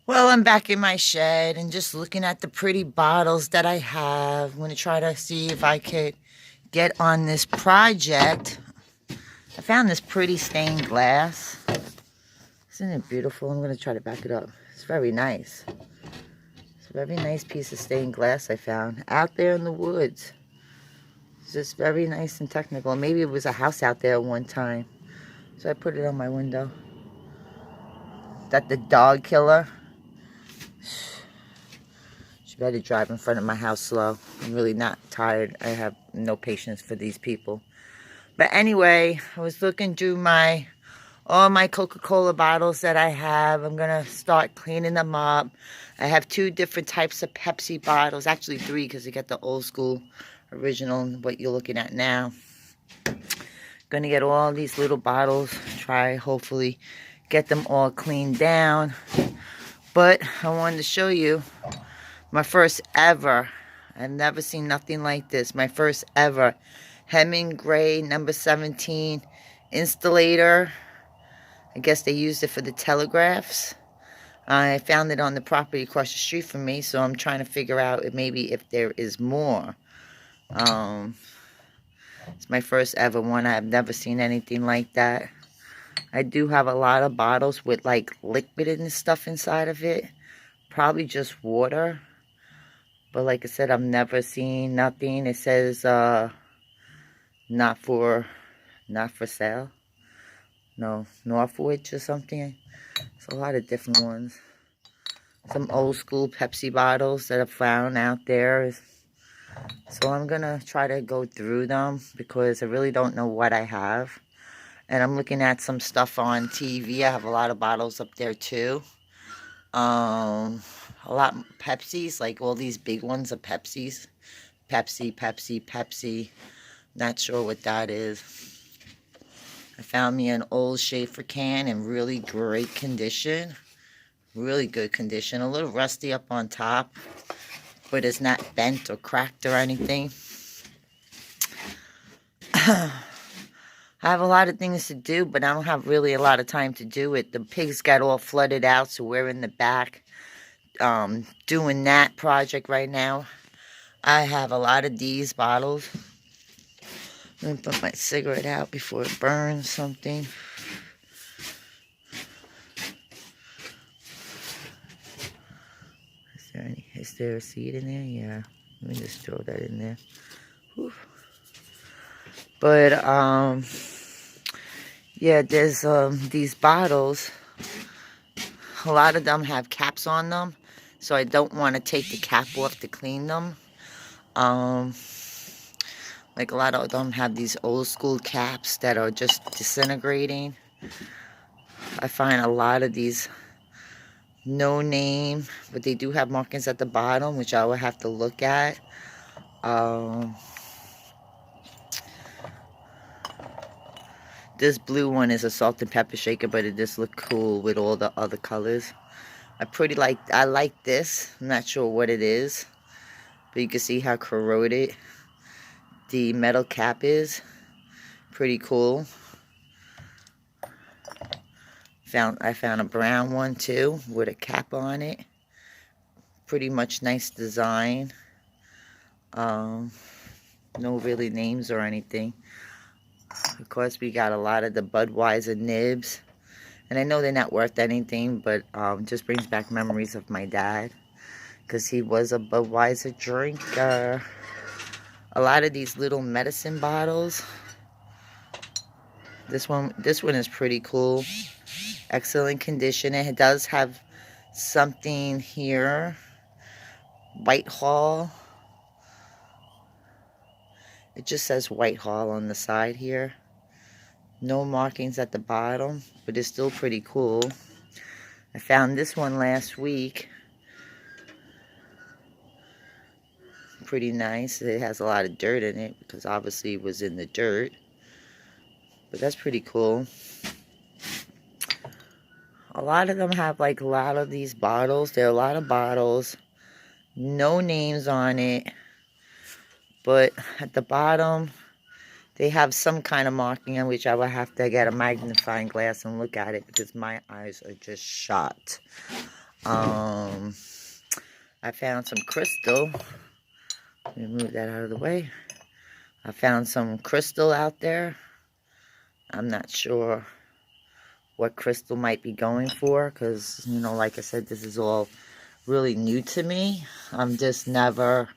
Well, I'm back in my shed and just looking at the pretty bottles that I have. I'm going to try to see if I could get on this project. I found this pretty stained glass. Isn't it beautiful? I'm going to try to back it up. It's very nice. It's a very nice piece of stained glass I found out there in the woods. It's just very nice and technical. Maybe it was a house out there one time. So I put it on my window. Is that the dog killer? She better drive in front of my house slow. I'm really not tired. I have no patience for these people. But anyway, I was looking through all my Coca-Cola bottles that I have. I'm going to start cleaning them up. I have 2 different types of Pepsi bottles. Actually 3, because you get the old school original, what you're looking at now. Going to get all these little bottles. Try, hopefully, get them all cleaned down. But I wanted to show you my first ever. I've never seen nothing like this. My first ever Hemingray number 17 insulator. I guess they used it for the telegraphs. I found it on the property across the street from me, so I'm trying to figure out if there is more. It's my first ever one. I've never seen anything like that. I do have a lot of bottles with like liquid and stuff inside of it. Probably just water. But like I said, I've never seen nothing. It says not for sale. No, Northwich or something. It's a lot of different ones. Some old school Pepsi bottles that I found out there. So I'm gonna try to go through them because I really don't know what I have. And I'm looking at some stuff on TV. I have a lot of bottles up there too. A lot Pepsis, like all these big ones are Pepsis. Pepsi. Not sure what that is. I found me an old Schaefer can in really great condition. Really good condition. A little rusty up on top, but it's not bent or cracked or anything. I have a lot of things to do, but I don't have really a lot of time to do it. The pigs got all flooded out, so we're in the back doing that project right now. I have a lot of these bottles. Let me put my cigarette out before it burns something. Is there a seed in there? Yeah. Let me just throw that in there. Whew. But yeah, there's these bottles. A lot of them have caps on them, so I don't want to take the cap off to clean them. Like a lot of them have these old school caps that are just disintegrating. I find a lot of these no name, but they do have markings at the bottom, which I will have to look at. This blue one is a salt and pepper shaker, but it just looked cool with all the other colors. I like this. I'm not sure what it is, but you can see how corroded the metal cap is. Pretty cool. I found a brown one too with a cap on it. Pretty much nice design. No really names or anything. Of course, we got a lot of the Budweiser nibs. And I know they're not worth anything, but just brings back memories of my dad. Because he was a Budweiser drinker. A lot of these little medicine bottles. This one is pretty cool. Excellent condition. It does have something here. Whitehall. It just says Whitehall on the side here. No markings at the bottom, but it's still pretty cool. I found this one last week. Pretty nice. It has a lot of dirt in it because obviously it was in the dirt. But that's pretty cool. A lot of them have like a lot of these bottles. There are a lot of bottles. No names on it. But at the bottom, they have some kind of marking on which I will have to get a magnifying glass and look at it because my eyes are just shot. I found some crystal. Let me move that out of the way. I found some crystal out there. I'm not sure what crystal might be going for because, you know, like I said, this is all really new to me. I'm just never,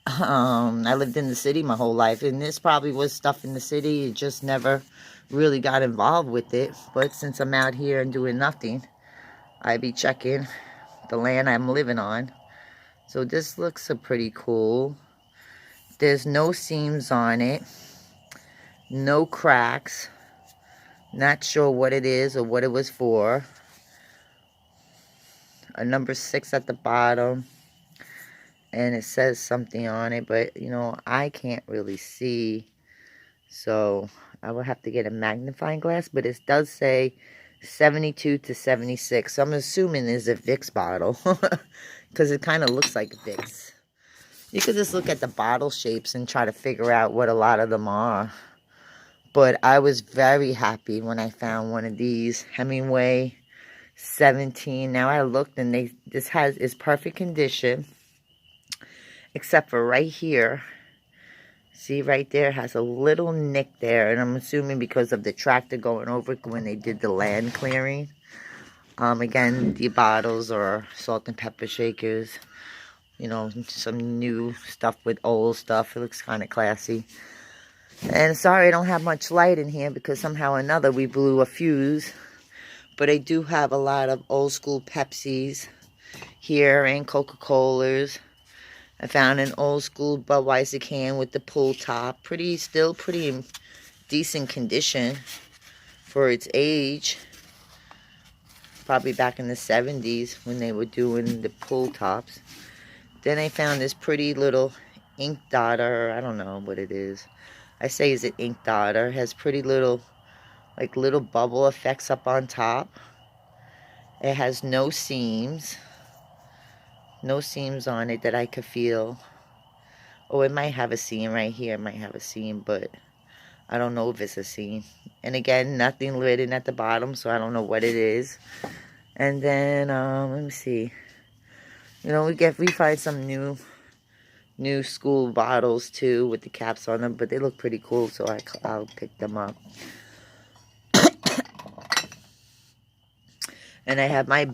I lived in the city my whole life, and this probably was stuff in the city. It just never really got involved with it. But since I'm out here and doing nothing, I be checking the land I'm living on. So this looks pretty cool. There's no seams on it, no cracks. Not sure what it is or what it was for. A number 6 at the bottom, and it says something on it, but you know, I can't really see, so I will have to get a magnifying glass. But it does say 72 to 76, so I'm assuming it's a Vicks bottle because it kind of looks like Vicks. You could just look at the bottle shapes and try to figure out what a lot of them are. But I was very happy when I found one of these Hemingray 17. Now I looked, and this is perfect condition, except for right here. See, right there has a little nick there, and I'm assuming because of the tractor going over it when they did the land clearing. Again, the bottles are salt and pepper shakers. You know, some new stuff with old stuff. It looks kind of classy. And sorry I don't have much light in here because somehow or another we blew a fuse. But I do have a lot of old school Pepsis here and Coca-Colas. I found an old school Budweiser can with the pull top. Still pretty decent condition for its age. Probably back in the 70s when they were doing the pull tops. Then I found this pretty little ink dotter. I don't know what it is. I say it's an ink dotter. It has pretty little, like little bubble effects up on top. It has no seams. No seams on it that I could feel. Oh, it might have a seam right here. It might have a seam, but I don't know if it's a seam. And again, nothing written at the bottom, so I don't know what it is. And then, let me see. You know, we find some new school bottles too with the caps on them, but they look pretty cool, so I'll pick them up. And I have my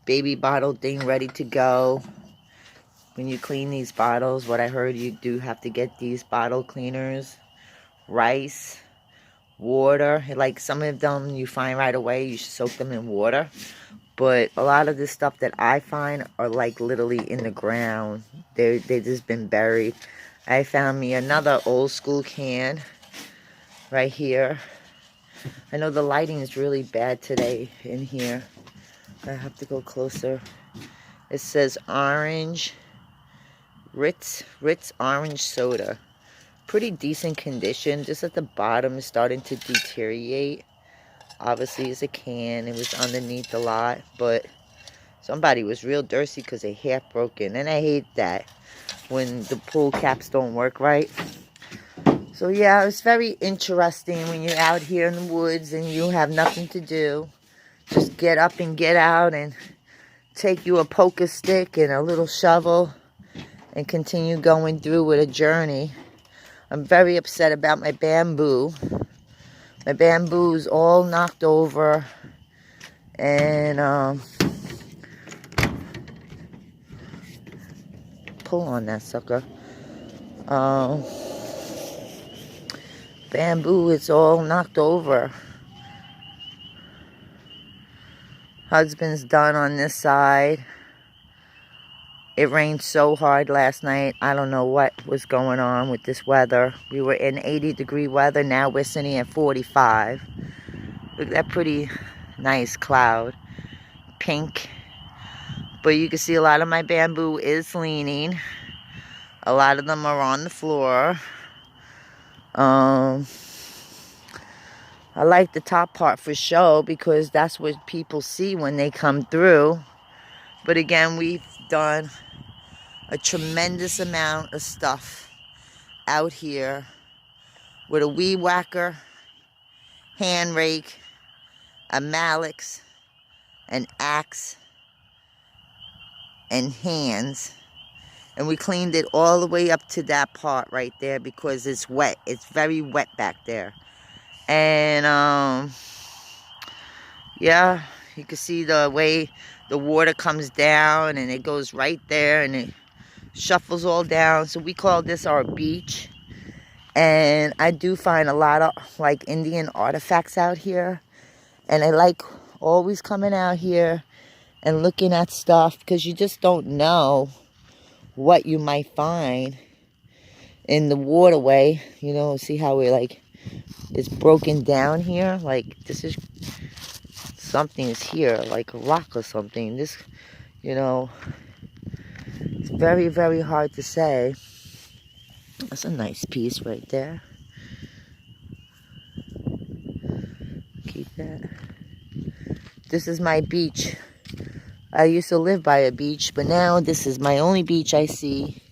baby bottle thing ready to go. When you clean these bottles, what I heard, you do have to get these bottle cleaners, rice, water. Like some of them you find right away, you should soak them in water. But a lot of the stuff that I find are like literally in the ground. They just been buried. I found me another old school can right here. I know the lighting is really bad today in here. I have to go closer. It says orange, Ritz orange soda. Pretty decent condition. Just at the bottom is starting to deteriorate. Obviously it's a can. It was underneath a lot, but somebody was real thirsty because they half broken. And I hate that when the pool caps don't work right. So yeah, it's very interesting when you're out here in the woods and you have nothing to do. Just get up and get out and take you a poker stick and a little shovel and continue going through with a journey. I'm very upset about my bamboo. My bamboo's all knocked over, and pull on that sucker. Bamboo is all knocked over. Husband's done on this side. It rained so hard last night. I don't know what was going on with this weather. We were in 80-degree weather. Now we're sitting at 45. Look at that pretty nice cloud. Pink. But you can see a lot of my bamboo is leaning. A lot of them are on the floor. I like the top part for show because that's what people see when they come through. But again, we've done a tremendous amount of stuff out here with a weed whacker, hand rake, a mallet, an axe and hands. And we cleaned it all the way up to that part right there because it's wet. It's very wet back there. And yeah, you can see the way the water comes down and it goes right there and it shuffles all down. So we call this our beach. And I do find a lot of like Indian artifacts out here. And I like always coming out here and looking at stuff because you just don't know what you might find in the waterway. You know, see how we like it's broken down here? Like this is something is here, like a rock or something. This, you know, it's very, very hard to say. That's a nice piece right there. Keep that. This is my beach. I used to live by a beach, but now this is my only beach I see.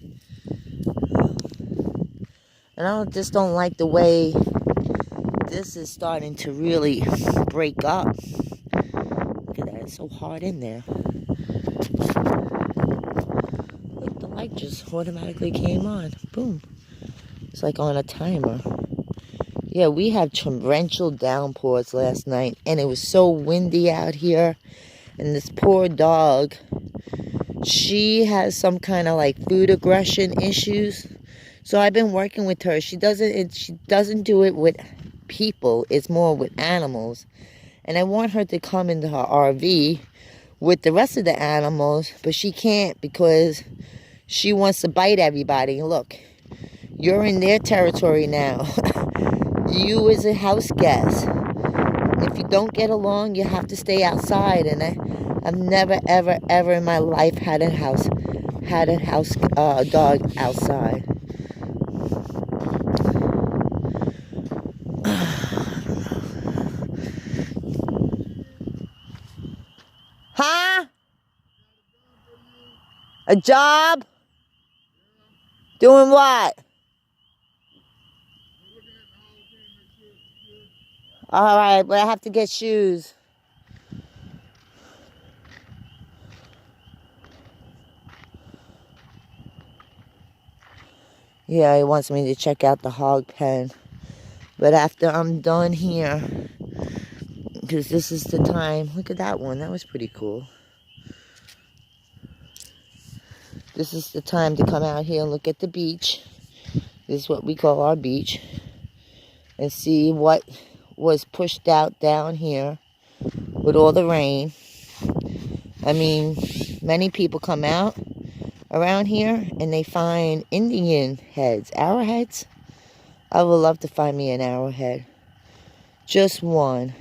And I just don't like the way this is starting to really break up. Look at that, it's so hard in there. Look, the light just automatically came on. Boom. It's like on a timer. Yeah, we had torrential downpours last night, and it was so windy out here. And this poor dog, she has some kind of like food aggression issues. So I've been working with her. She doesn't do it with people. It's more with animals. And I want her to come into her RV with the rest of the animals, but she can't because she wants to bite everybody. Look, you're in their territory now. You as a house guest. If you don't get along, you have to stay outside. And I've never, ever, ever in my life had a dog outside. Huh? A job? Doing what? All right, but I have to get shoes. Yeah, he wants me to check out the hog pen. But after I'm done here, because this is the time. Look at that one. That was pretty cool. This is the time to come out here and look at the beach. This is what we call our beach. And see what was pushed out down here with all the rain. I mean, many people come out around here and they find Indian heads, arrowheads. I would love to find me an arrowhead. Just one.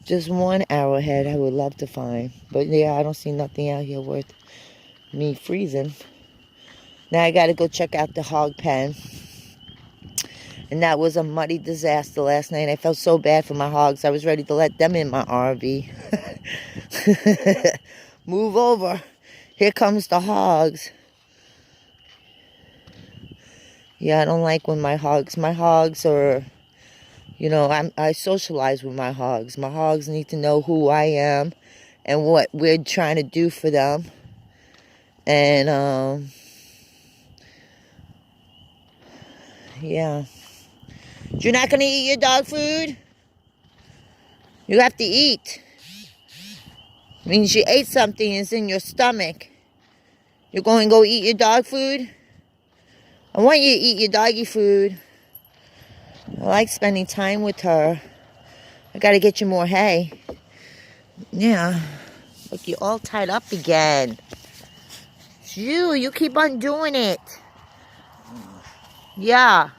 Just one arrowhead I would love to find. But yeah, I don't see nothing out here worth me freezing. Now I gotta go check out the hog pen. And that was a muddy disaster last night. I felt so bad for my hogs. I was ready to let them in my RV. Move over. Here comes the hogs. Yeah, I don't like when my hogs are, you know, I socialize with my hogs. My hogs need to know who I am and what we're trying to do for them. And, yeah. You're not going to eat your dog food? You have to eat. It means you ate something and it's in your stomach. You're going to go eat your dog food? I want you to eat your doggy food. I like spending time with her. I got to get you more hay. Yeah. Look, you're all tied up again. It's you keep on doing it. Yeah.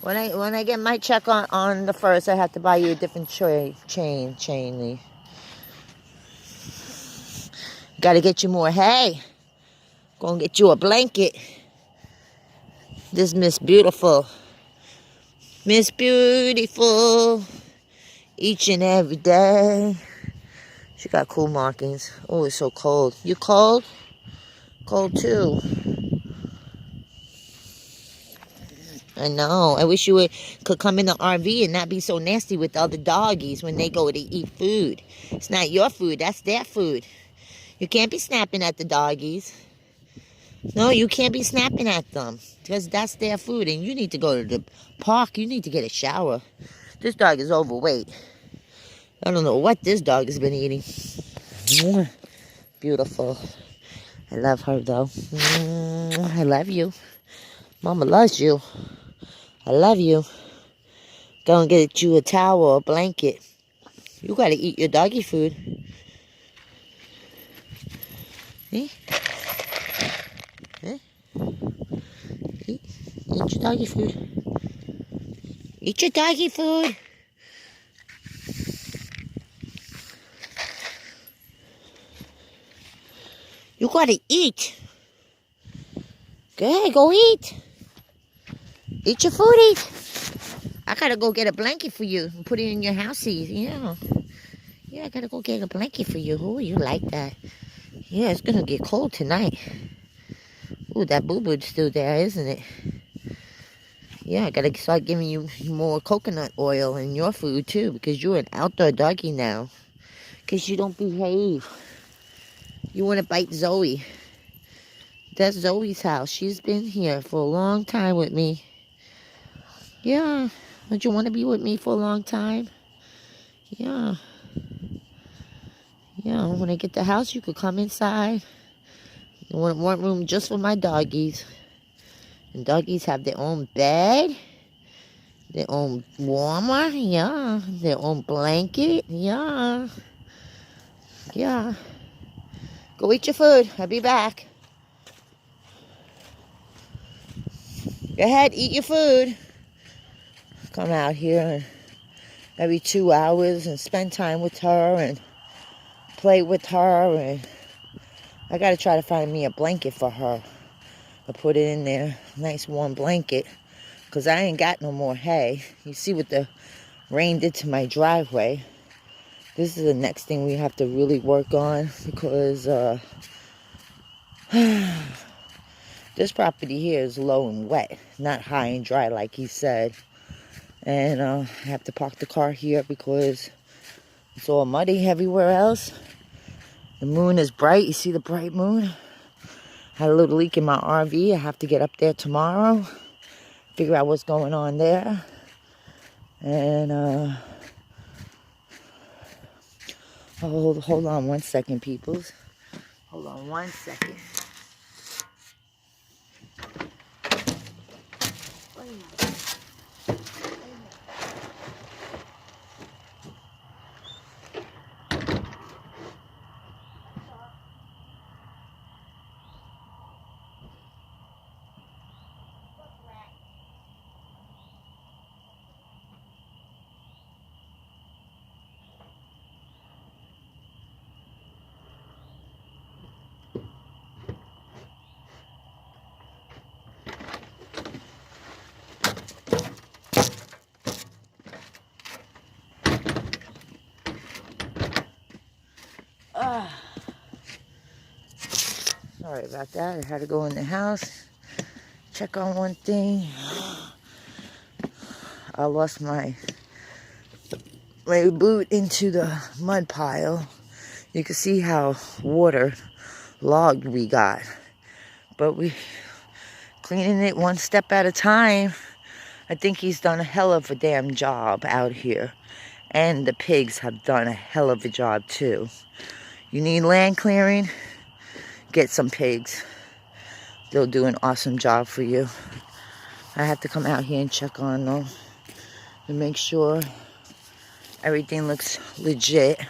When I get my check on the first, I have to buy you a different chain. Got to get you more hay. Gonna get you a blanket. This Miss Beautiful. Miss Beautiful. Each and every day. She got cool markings. Oh, it's so cold. You cold? Cold too. I know. I wish could come in the RV and not be so nasty with the other doggies when they go to eat food. It's not your food. That's their food. You can't be snapping at the doggies. No, you can't be snapping at them because that's their food, and you need to go to the park. You need to get a shower. This dog is overweight. I don't know what this dog has been eating. Beautiful. I love her, though. I love you. Mama loves you. I love you. Go and get you a towel or a blanket. You got to eat your doggy food. Eh? Eh? Eat your doggy food. Eat your doggy food. You got to eat. Good, go eat. Eat your food, eat. I got to go get a blanket for you and put it in your housey. Yeah, I got to go get a blanket for you. Oh, you like that. Yeah, it's going to get cold tonight. Ooh, that boo-boo's still there, isn't it? Yeah, I got to start giving you more coconut oil in your food, too, because you're an outdoor doggy now. Because you don't behave. You want to bite Zoe. That's Zoe's house. She's been here for a long time with me. Yeah. Don't you want to be with me for a long time? Yeah. Yeah, when I get the house, you could come inside. I want one room just for my doggies. And doggies have their own bed, their own warmer, yeah. Their own blanket, yeah. Yeah. Go eat your food. I'll be back. Go ahead, eat your food. Come out here every 2 hours and spend time with her and play with her. And I got to try to find me a blanket for her. I put it in there, nice warm blanket, because I ain't got no more hay. You see what the rain did to my driveway. This is the next thing we have to really work on, because this property here is low and wet, not high and dry like he said. And I have to park the car here because it's all muddy everywhere else. The moon is bright. You see the bright moon? Had a little leak in my RV. I have to get up there tomorrow, figure out what's going on there. And hold on 1 second, peoples. Hold on 1 second. Sorry about that. I had to go in the house, check on one thing. I lost my boot into the mud pile. You can see how waterlogged we got. But we cleaning it one step at a time. I think he's done a hell of a damn job out here. And the pigs have done a hell of a job too. You need land clearing? Get some pigs. They'll do an awesome job for you. I have to come out here and check on them and make sure everything looks legit,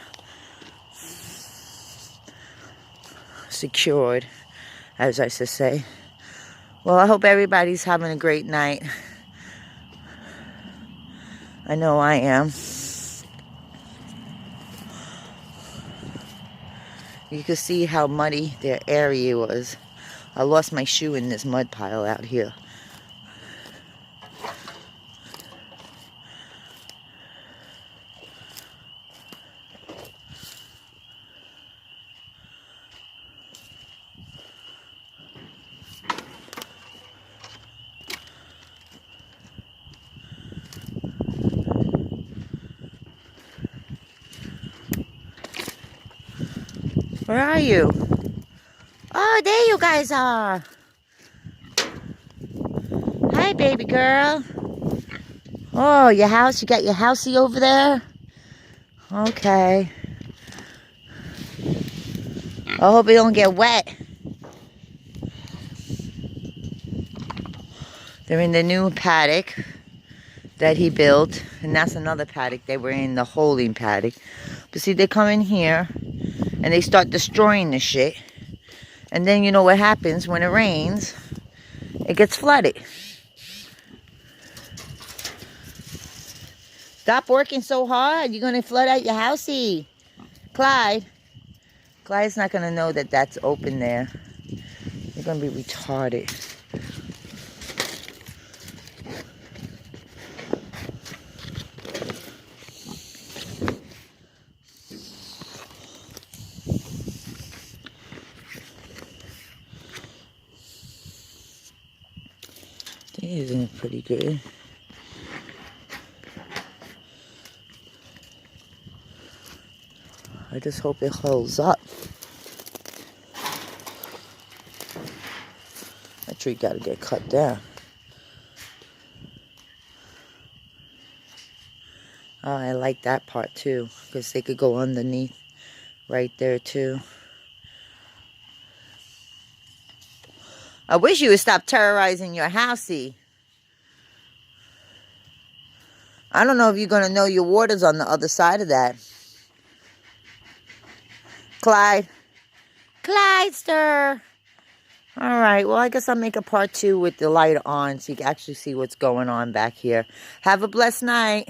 secured, as I should say. Well, I hope everybody's having a great night. I know I am. You can see how muddy their area was. I lost my shoe in this mud pile out here. Where are you? Oh, there you guys are. Hi, baby girl. Oh, your house? You got your housey over there? Okay. I hope it don't get wet. They're in the new paddock that he built. And that's another paddock. They were in the holding paddock. But see, they come in here and they start destroying the shit. And then you know what happens when it rains? It gets flooded. Stop working so hard. You're going to flood out your housey. Clyde. Clyde's not going to know that that's open there. You're going to be retarded. Isn't pretty good? I just hope it holds up. That tree got to get cut down. Oh, I like that part too, because they could go underneath right there too. I wish you would stop terrorizing your housey. I don't know if you're going to know your water's on the other side of that. Clyde. Clydester. All right. Well, I guess I'll make a part 2 with the light on so you can actually see what's going on back here. Have a blessed night.